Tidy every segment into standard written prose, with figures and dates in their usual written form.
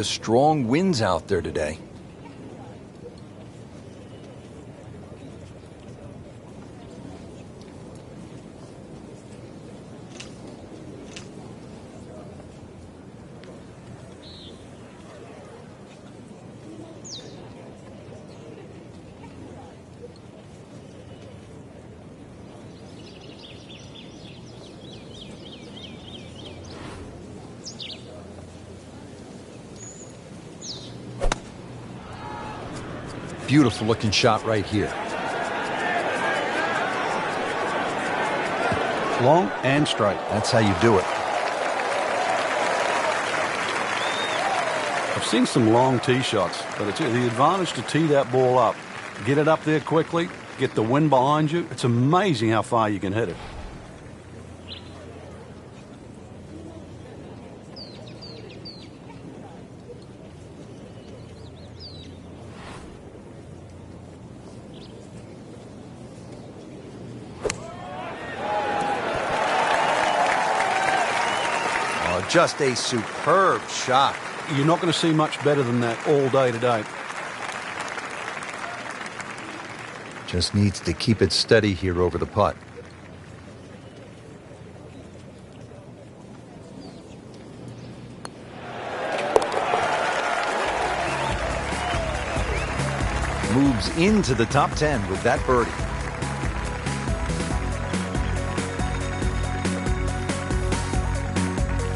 Strong winds out there today. Beautiful looking shot right here. Long and straight. That's how you do it. I've seen some long tee shots, but it's the advantage to tee that ball up. Get it up there quickly, get the wind behind you. It's amazing how far you can hit it. Just a superb shot. You're not going to see much better than that all day today. Just needs to keep it steady here over the putt. Moves into the top 10 with that birdie.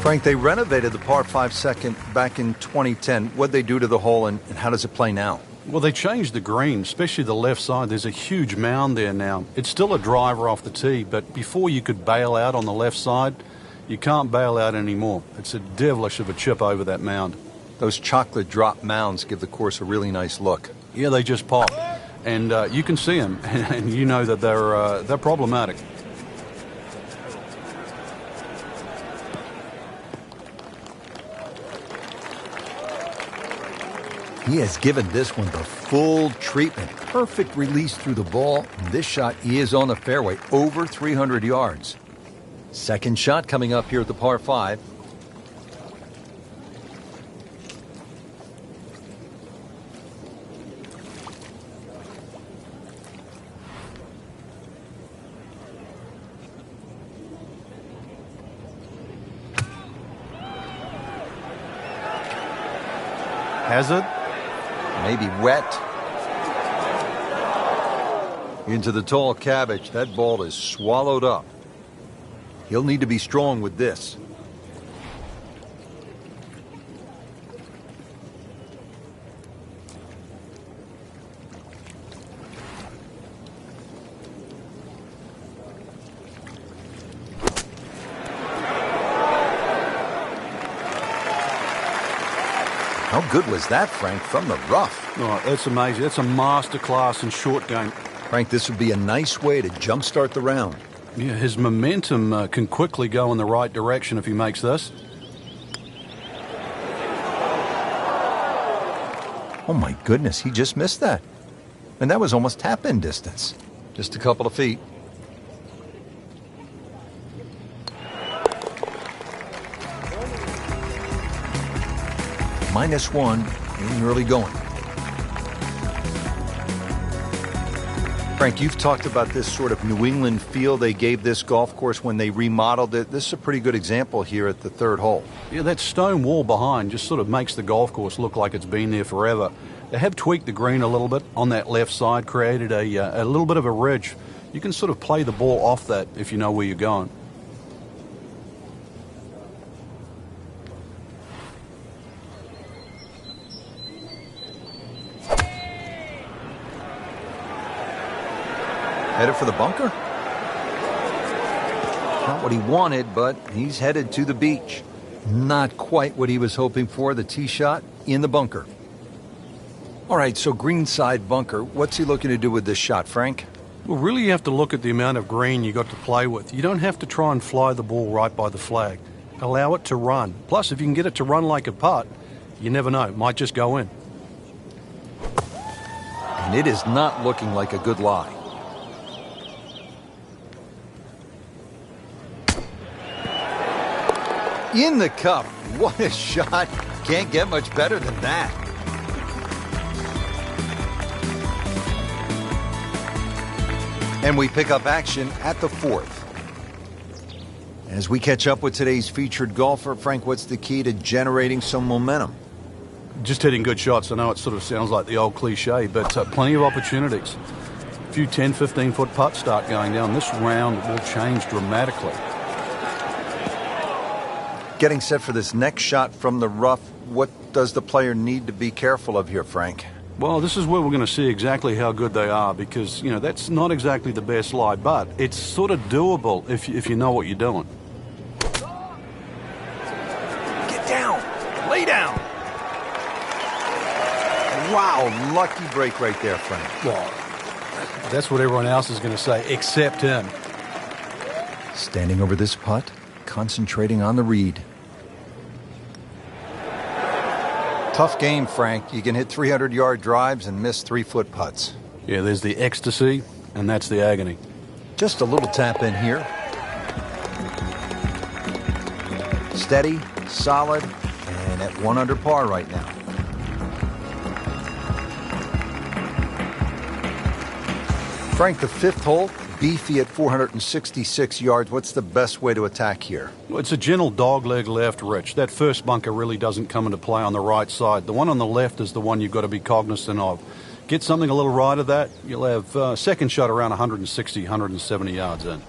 Frank, they renovated the par 5 second back in 2010. What'd they do to the hole, and how does it play now? Well, they changed the green, especially the left side. There's a huge mound there now. It's still a driver off the tee, but before you could bail out on the left side, you can't bail out anymore. It's a devilish of a chip over that mound. Those chocolate drop mounds give the course a really nice look. Yeah, they just pop. And you can see them, and you know that they're problematic. He has given this one the full treatment. Perfect release through the ball. This shot is on the fairway, over 300 yards. Second shot coming up here at the par 5. Has it? Maybe wet. Into the tall cabbage. That ball is swallowed up. He'll need to be strong with this. How good was that, Frank, from the rough? Oh, that's amazing. That's a masterclass in short game. Frank, this would be a nice way to jumpstart the round. Yeah, his momentum can quickly go in the right direction if he makes this. Oh, my goodness, he just missed that. And that was almost tap-in distance. Just a couple of feet. -1 in the early going. Frank, you've talked about this sort of New England feel they gave this golf course when they remodeled it. This is a pretty good example here at the third hole. Yeah, that stone wall behind just sort of makes the golf course look like it's been there forever. They have tweaked the green a little bit on that left side, created a little bit of a ridge. You can sort of play the ball off that if you know where you're going. Headed for the bunker? Not what he wanted, but he's headed to the beach. Not quite what he was hoping for, the tee shot in the bunker. All right, so greenside bunker. What's he looking to do with this shot, Frank? Well, really you have to look at the amount of green you got to play with. You don't have to try and fly the ball right by the flag. Allow it to run. Plus, if you can get it to run like a putt, you never know. It might just go in. And it is not looking like a good lie. In the cup. What a shot. can't get much better than that. And we pick up action at the 4th. As we catch up with today's featured golfer, Frank, what's the key to generating some momentum? Just hitting good shots. I know it sort of sounds like the old cliche, but plenty of opportunities. A few 10, 15-foot putts start going down. This round will change dramatically. Getting set for this next shot from the rough, what does the player need to be careful of here, Frank? Well, this is where we're going to see exactly how good they are because, you know, that's not exactly the best lie, but it's sort of doable if you know what you're doing. Get down. Lay down. Wow, lucky break right there, Frank. Well, that's what everyone else is going to say, except him. Standing over this putt, concentrating on the read. Tough game, Frank. You can hit 300-yard drives and miss 3-foot putts. Yeah, there's the ecstasy, and that's the agony. Just a little tap in here. Steady, solid, and at 1 under par right now. Frank, the 5th hole, beefy at 466 yards. What's the best way to attack here? Well, it's a gentle dogleg left, Rich. That first bunker really doesn't come into play on the right side. The one on the left is the one you've got to be cognizant of. Get something a little right of that, you'll have second shot around 160, 170 yards in.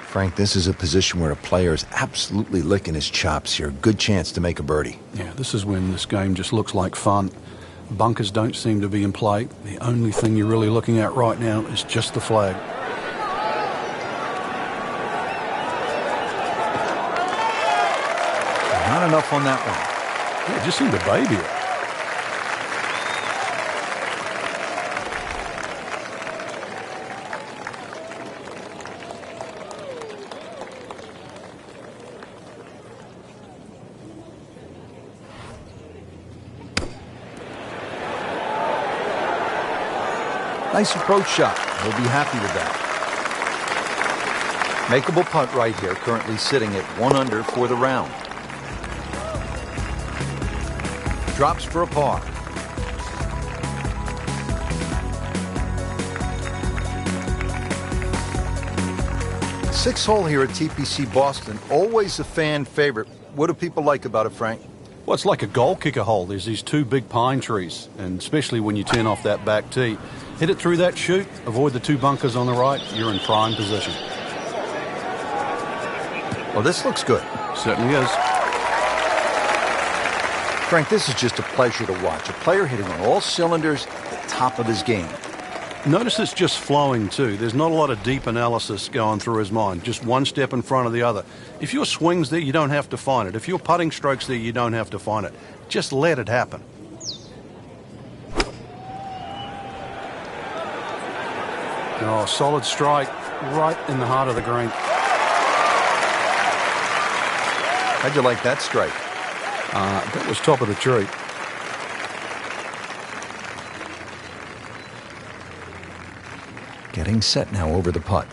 Frank, this is a position where a player is absolutely licking his chops here. Good chance to make a birdie. Yeah, this is when this game just looks like fun. Bunkers don't seem to be in play. The only thing you're really looking at right now is just the flag. Not enough on that one. Yeah, it just seemed to baby it. Nice approach shot. He'll be happy with that. Makeable putt right here, currently sitting at 1 under for the round. Drops for a par. Sixth hole here at TPC Boston, always a fan favorite. What do people like about it, Frank? Well, it's like a goal kicker hole. There's these 2 big pine trees, and especially when you turn off that back tee. Hit it through that chute, avoid the 2 bunkers on the right, you're in prime position. Well, this looks good. Certainly is. Frank, this is just a pleasure to watch. A player hitting on all cylinders at the top of his game. Notice it's just flowing too. There's not a lot of deep analysis going through his mind. Just one step in front of the other. If your swing's there, you don't have to find it. If your putting stroke's there, you don't have to find it. Just let it happen. Oh, solid strike right in the heart of the green. How'd you like that strike? That was top of the tree. Getting set now over the putt.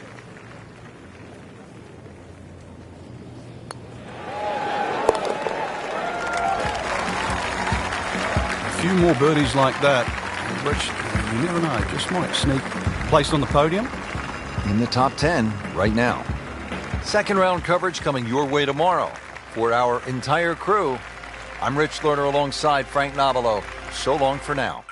A few more birdies like that, which you never know, just might sneak placed on the podium. In the top 10 right now. Second round coverage coming your way tomorrow. For our entire crew, I'm Rich Lerner alongside Frank Nobilo. So long for now.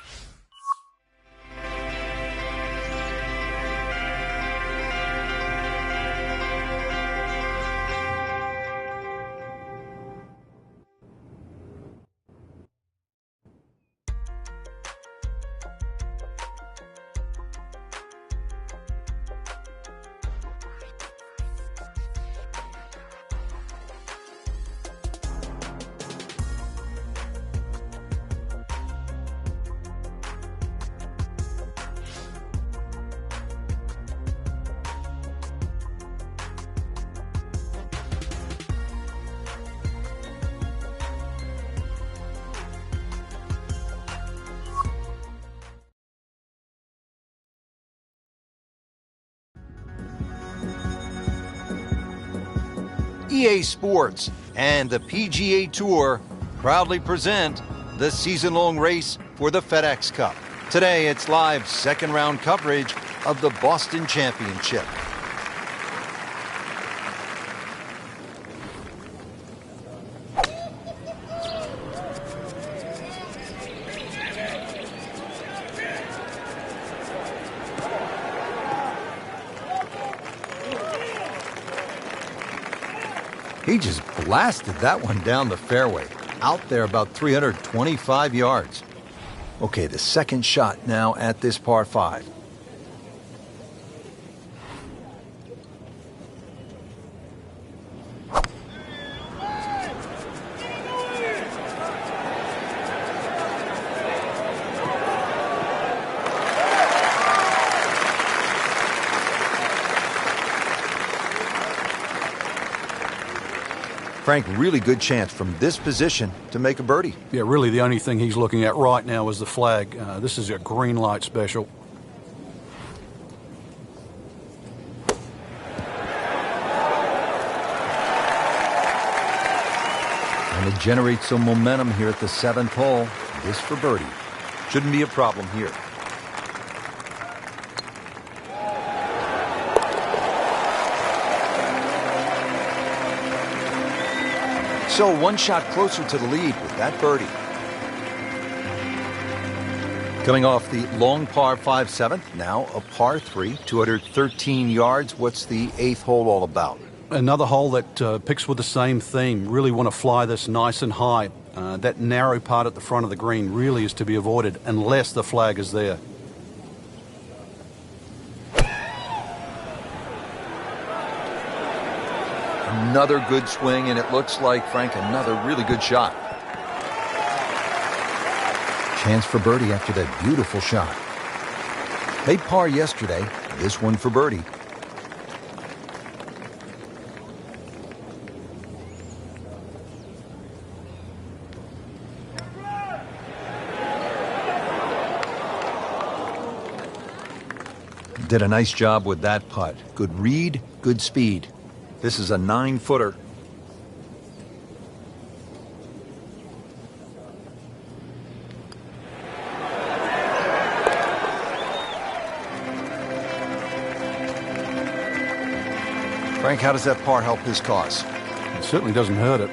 EA Sports and the PGA Tour proudly present the season-long race for the FedEx Cup. Today, it's live second-round coverage of the Boston Championship. He just blasted that one down the fairway, out there about 325 yards. Okay, the second shot now at this par 5. Frank, really good chance from this position to make a birdie. Yeah, really the only thing he's looking at right now is the flag. This is a green light special. And to generate some momentum here at the 7th hole, this for birdie. Shouldn't be a problem here. So one shot closer to the lead with that birdie. Coming off the long par 5 7th, now a par 3, 213 yards. What's the 8th hole all about? Another hole that picks with the same theme. Really want to fly this nice and high. That narrow part at the front of the green really is to be avoided unless the flag is there. Another good swing, and it looks like, Frank, another really good shot. Chance for birdie after that beautiful shot. Made par yesterday, this one for birdie. Did a nice job with that putt. Good read, good speed. This is a 9-footer. Frank, how does that par help his cause? It certainly doesn't hurt it.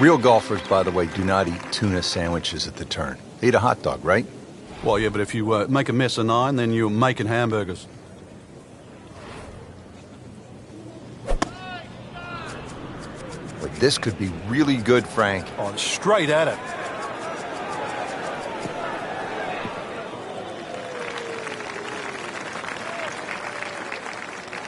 Real golfers, by the way, do not eat tuna sandwiches at the turn. They eat a hot dog, right? Well, yeah, but if you make a mess of 9, then you're making hamburgers. But this could be really good, Frank. Oh, straight at it.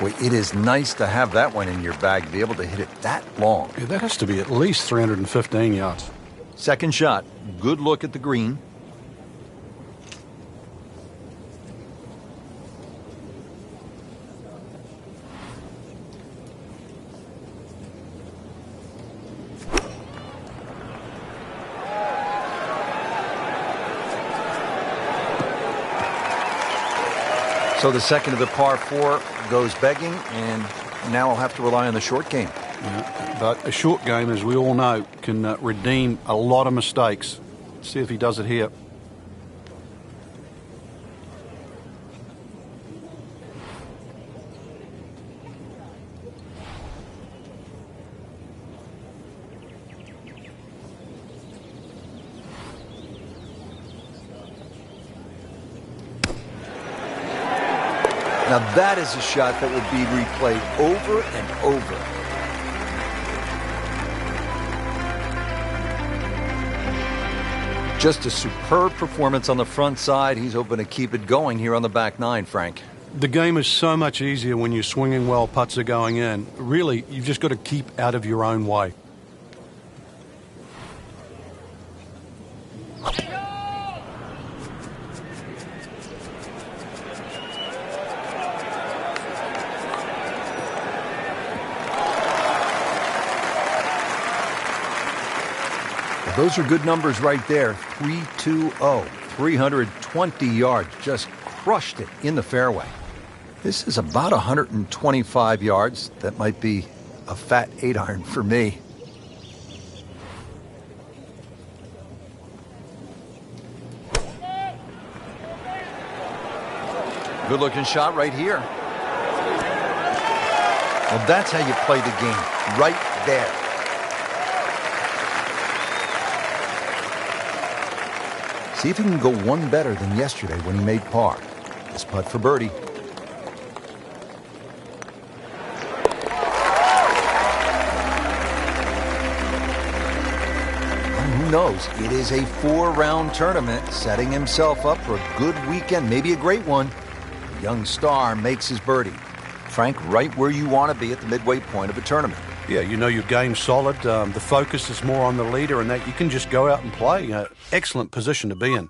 Well, it is nice to have that one in your bag, to be able to hit it that long. Yeah, that has to be at least 315 yards. Second shot, good look at the green. So the second of the par 4 goes begging, and now I'll have to rely on the short game. Yeah, but a short game, as we all know, can redeem a lot of mistakes. Let's see if he does it here. Now that is a shot that will be replayed over and over. Just a superb performance on the front side. He's hoping to keep it going here on the back 9, Frank. The game is so much easier when you're swinging well, putts are going in. Really, you've just got to keep out of your own way. Those are good numbers right there. 320, 320 yards. Just crushed it in the fairway. This is about 125 yards. That might be a fat 8-iron for me. Good looking shot right here. Well, that's how you play the game, right there. See if he can go one better than yesterday when he made par. This putt for birdie. Who knows? It is a 4-round tournament, setting himself up for a good weekend, maybe a great one. The young star makes his birdie. Frank, right where you want to be at the midway point of a tournament. Yeah, you know your game's solid. The focus is more on the leader and that you can just go out and play. Excellent position to be in.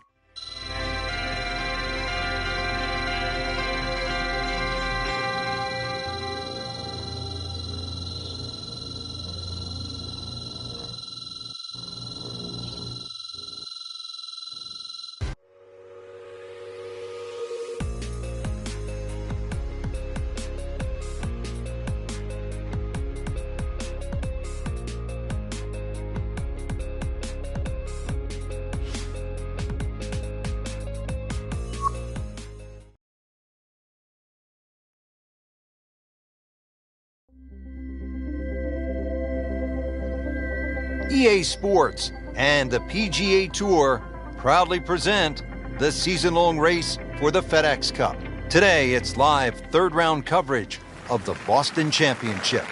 EA Sports and the PGA Tour proudly present the season-long race for the FedEx Cup. Today, it's live third-round coverage of the Boston Championship.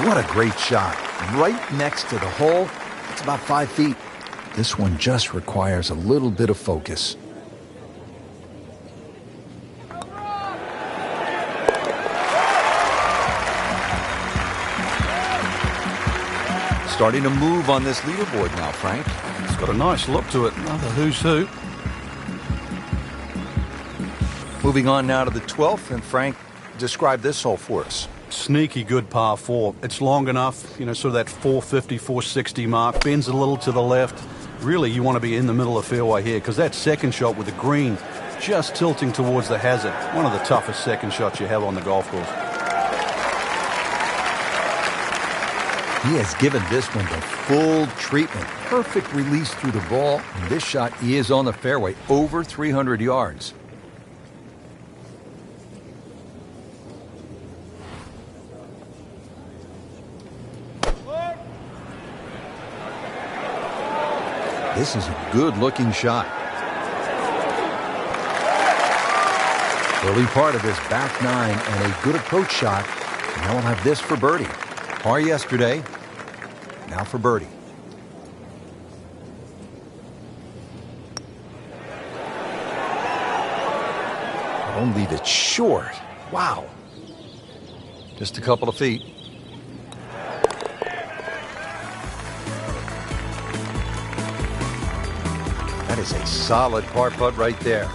What a great shot. Right next to the hole. It's about 5 feet. This one just requires a little bit of focus. Starting to move on this leaderboard now, Frank. It's got a nice look to it. Another who's who. Moving on now to the 12th, and Frank, describe this hole for us. Sneaky good par 4. It's long enough, sort of that 450, 460 mark. Bends a little to the left. Really, you want to be in the middle of fairway here because that second shot with the green just tilting towards the hazard. One of the toughest second shots you have on the golf course. He has given this one the full treatment. Perfect release through the ball. And this shot is on the fairway, over 300 yards. This is a good-looking shot. Early part of this back nine and a good approach shot. Now we'll have this for birdie. Par yesterday, now for birdie. Don't leave it short. Wow. Just a couple of feet. That is a solid par putt right there.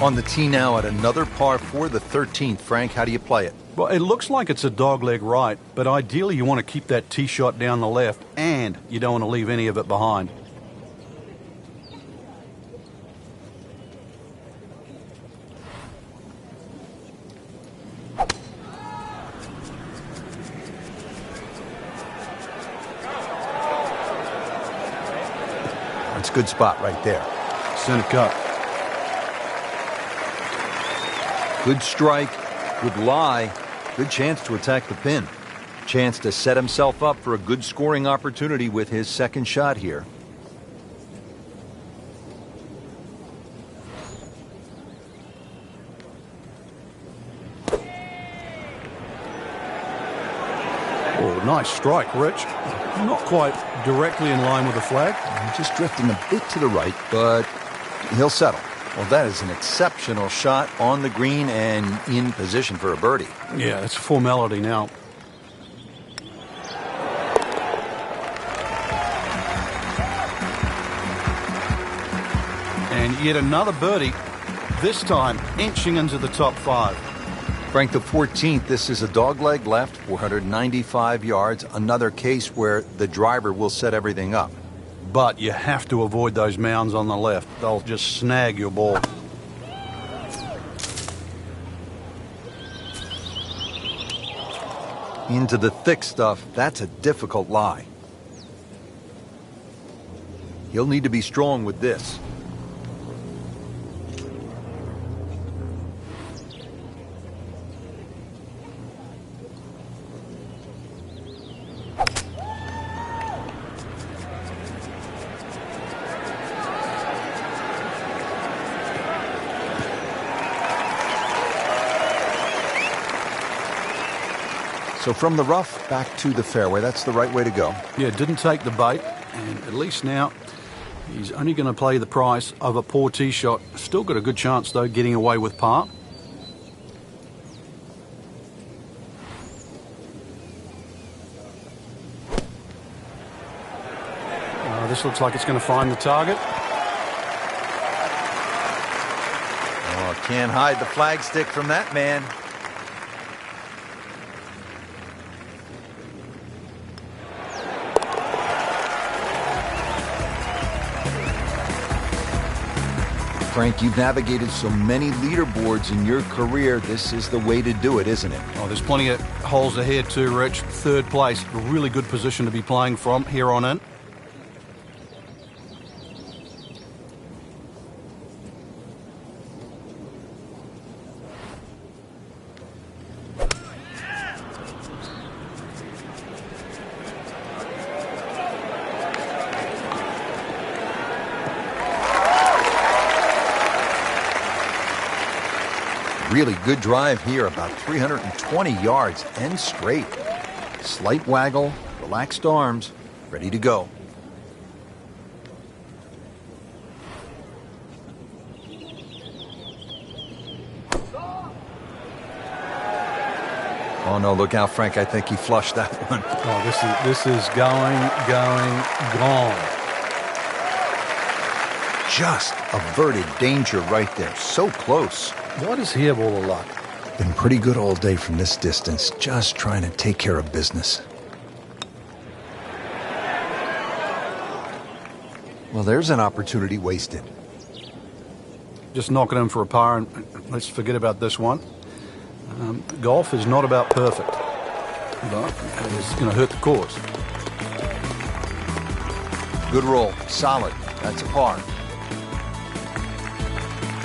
On the tee now at another par 4, the 13th. Frank, how do you play it? Well, it looks like it's a dogleg right, but ideally you want to keep that tee shot down the left, and you don't want to leave any of it behind. It's a good spot right there. Center cut. Good strike, good lie, good chance to attack the pin. Chance to set himself up for a good scoring opportunity with his second shot here. Oh, nice strike, Rich. Not quite directly in line with the flag. Just drifting a bit to the right, but he'll settle. Well, that is an exceptional shot on the green and in position for a birdie. Yeah, it's a formality now. yet another birdie, this time inching into the top 5. Frank, the 14th, this is a dogleg left, 495 yards, another case where the driver will set everything up. But you have to avoid those mounds on the left. They'll just snag your ball. Into the thick stuff, that's a difficult lie. He'll need to be strong with this. So from the rough back to the fairway, that's the right way to go. Yeah, didn't take the bait, and at least now he's only going to play the price of a poor tee shot. Still got a good chance, though, getting away with par. This looks like it's going to find the target. Oh, can't hide the flagstick from that man. Frank, you've navigated so many leaderboards in your career. This is the way to do it, isn't it? Oh, there's plenty of holes ahead too, Rich. 3rd place, a really good position to be playing from here on in. Really good drive here, about 320 yards and straight. Slight waggle, relaxed arms, ready to go. Oh no, look out, Frank. I think he flushed that one. Oh, this is going, gone. Just averted danger right there. So close. Why does he have all the luck? Been pretty good all day from this distance, just trying to take care of business. Well, there's an opportunity wasted. Just knocking him for a par, and let's forget about this one. Golf is not about perfect, but it's going to hurt the cause. Good roll, solid. That's a par.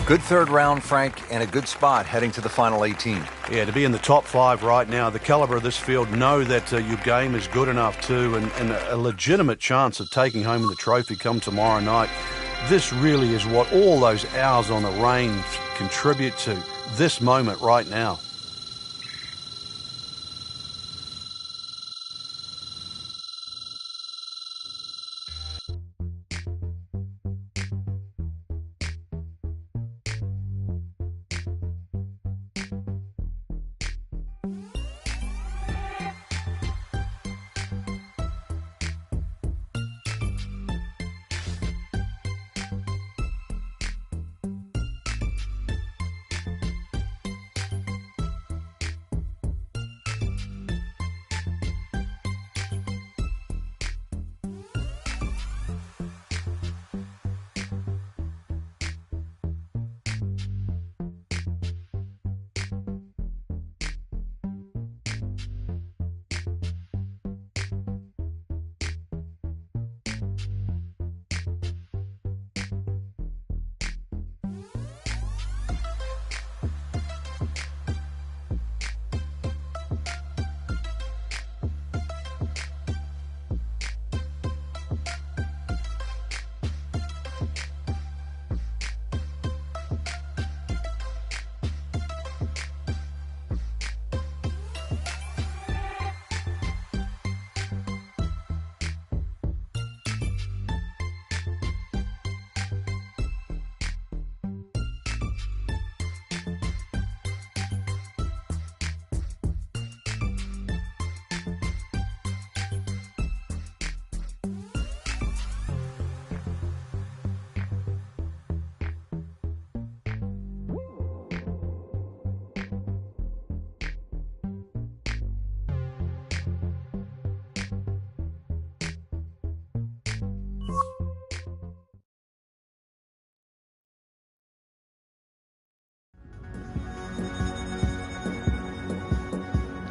Good 3rd round, Frank, and a good spot heading to the final 18. Yeah, to be in the top 5 right now, the caliber of this field, know that your game is good enough too, and a legitimate chance of taking home the trophy come tomorrow night. This really is what all those hours on the range contribute to, this moment right now.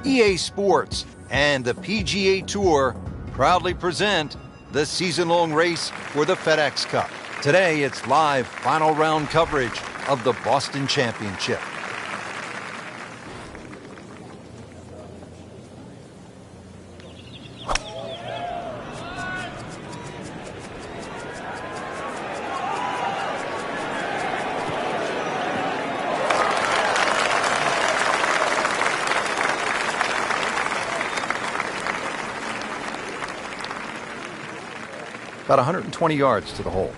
EA Sports and the PGA Tour proudly present the season-long race for the FedEx Cup. Today, it's live final round coverage of the Boston Championship. About 120 yards to the hole.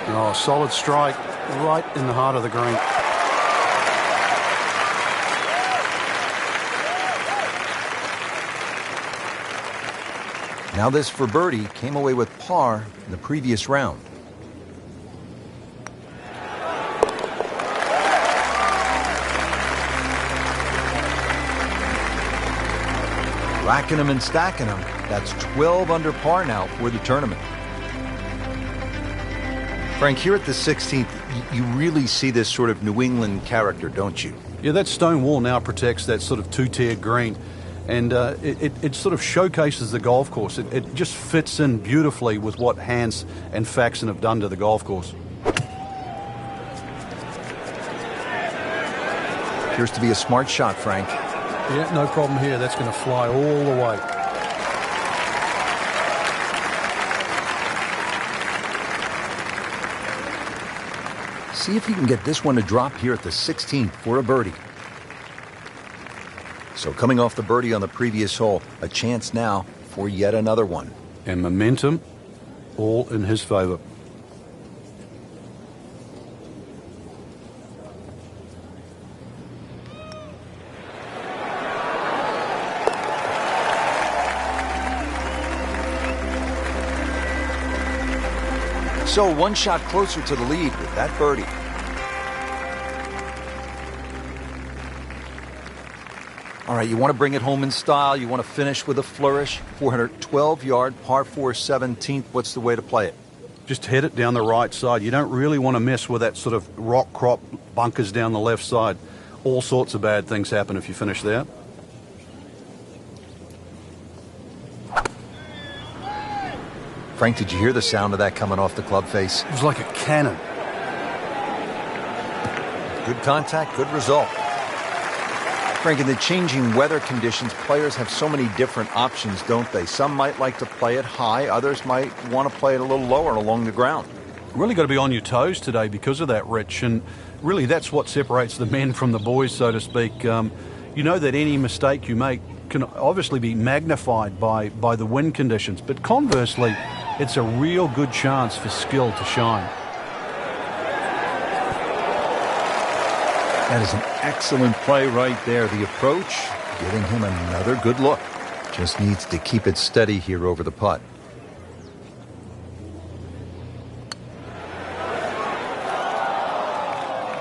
Oh, solid strike right in the heart of the green. Now this for birdie, came away with par in the previous round. Racking them and stacking them. That's 12 under par now for the tournament. Frank, here at the 16th, you really see this sort of New England character, don't you? Yeah, that stone wall now protects that sort of two-tiered green. And it sort of showcases the golf course. It just fits in beautifully with what Hans and Faxon have done to the golf course. Appears to be a smart shot, Frank. Yeah, no problem here. That's going to fly all the way. See if you can get this one to drop here at the 16th for a birdie. So coming off the birdie on the previous hole, a chance now for yet another one. And momentum all in his favor. So one shot closer to the lead with that birdie. All right, you want to bring it home in style. You want to finish with a flourish. 412-yard, par 4 17th. What's the way to play it? Just head it down the right side. You don't really want to mess with that sort of rock crop bunkers down the left side. All sorts of bad things happen if you finish there. Frank, did you hear the sound of that coming off the club face? It was like a cannon. Good contact, good result. Frank, in the changing weather conditions, players have so many different options, don't they? Some might like to play it high, others might want to play it a little lower along the ground. Really got to be on your toes today because of that, Rich, and really that's what separates the men from the boys, so to speak. You know that any mistake you make can obviously be magnified by the wind conditions, but conversely, it's a real good chance for skill to shine. That is an excellent play right there. The approach, giving him another good look. Just needs to keep it steady here over the putt.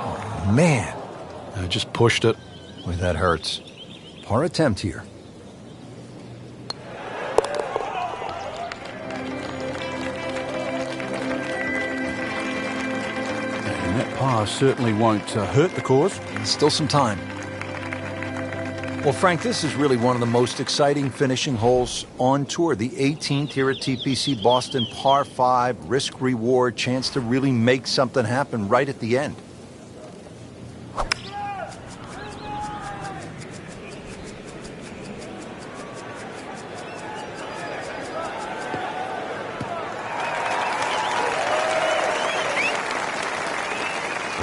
Oh, man. I just pushed it. Boy, that hurts. Par attempt here. Par certainly won't hurt the cause. Still some time. Well, Frank, this is really one of the most exciting finishing holes on tour. The 18th here at TPC Boston, par 5, risk-reward, chance to really make something happen right at the end.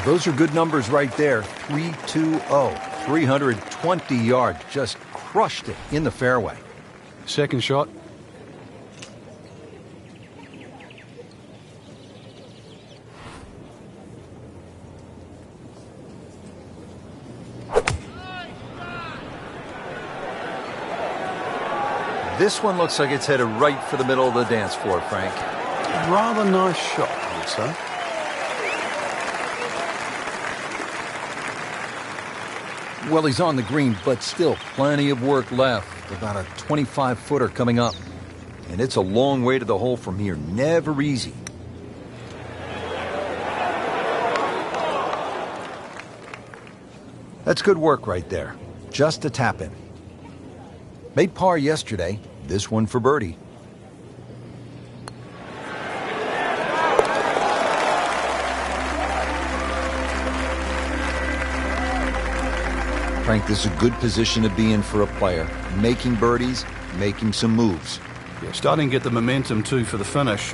Those are good numbers right there. 320, 320 yards. Just crushed it in the fairway. Second shot. This one looks like it's headed right for the middle of the dance floor, Frank. Rather nice shot, I would say. Well, he's on the green, but still plenty of work left. About a 25-footer coming up. And it's a long way to the hole from here. Never easy. That's good work right there. Just a tap-in. Made par yesterday. This one for birdie. Frank, this is a good position to be in for a player. Making birdies, making some moves. Yeah, starting to get the momentum too for the finish.